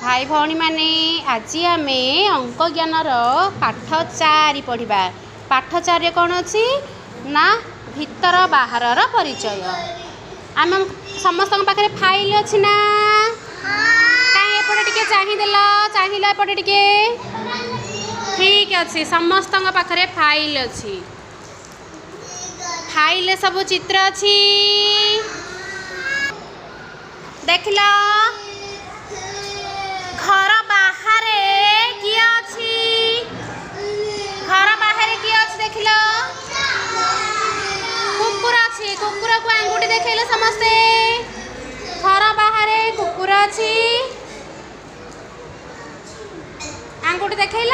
भाई भौणी माने आज आम अंक ज्ञानर पाठ 4 पढ़ा। पाठ 4 कौन अच्छी ना भीतर बाहर परिचय। आम समस्त पाखे फाइल अच्छी ना कहीं एपटे टिके चाहिए एपटे टिके ठीक अच्छे समस्त पाखे फाइल अच्छी। फाइल सब चित्र अच्छी देख लो। घर बाहर किए अच्छी घर बाहर किए अच्छी देख लो। कुकुर अच्छी कुकुर को आंगुठी देखले समस्ते। घर बाहर कुकुर अच्छी आंगुठी देखल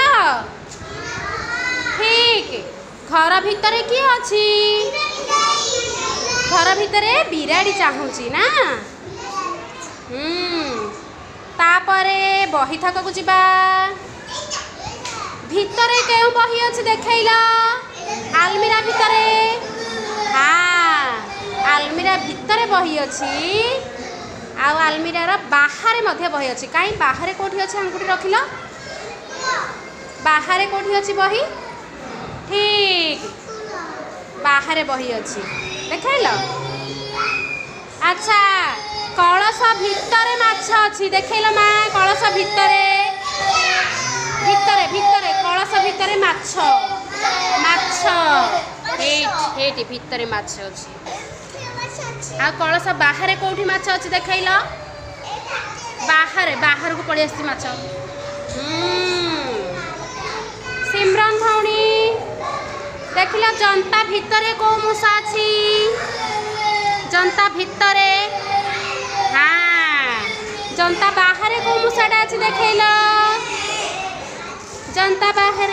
ठीक। घर भितर किए अच्छी घर भितर बिराड़ी चाहूची ना तापरे बही थक को जीवा। भितरे केउ बही अच्छी देखल आलमीरा भितरे। हाँ आलमीरा भितरे बही अच्छी आउ आलमीरार बाहर मध्य बही अच्छी। कहीं बाहर कोठी अच्छी आंगुठी रखिल बाहर कोठी अच्छी बही ठीक बाहर बही अच्छी देखल। अच्छा कलश भितरे माछ अच्छी देखल माँ। कलश भितरे भितरे भितरे कलश भितरे माछ माछ हेट भितरे माछ अच्छी। आ कलश बाहर कोठी माछ अच्छी देखल बाहर बाहर को पड़ी आसी माछ। सिमरन भौणी देखल जनता भितरे को मूषा अच्छी जनता भितरे। हाँ जनता बाहर को मूषाटा अच्छी देखल जनता बाहर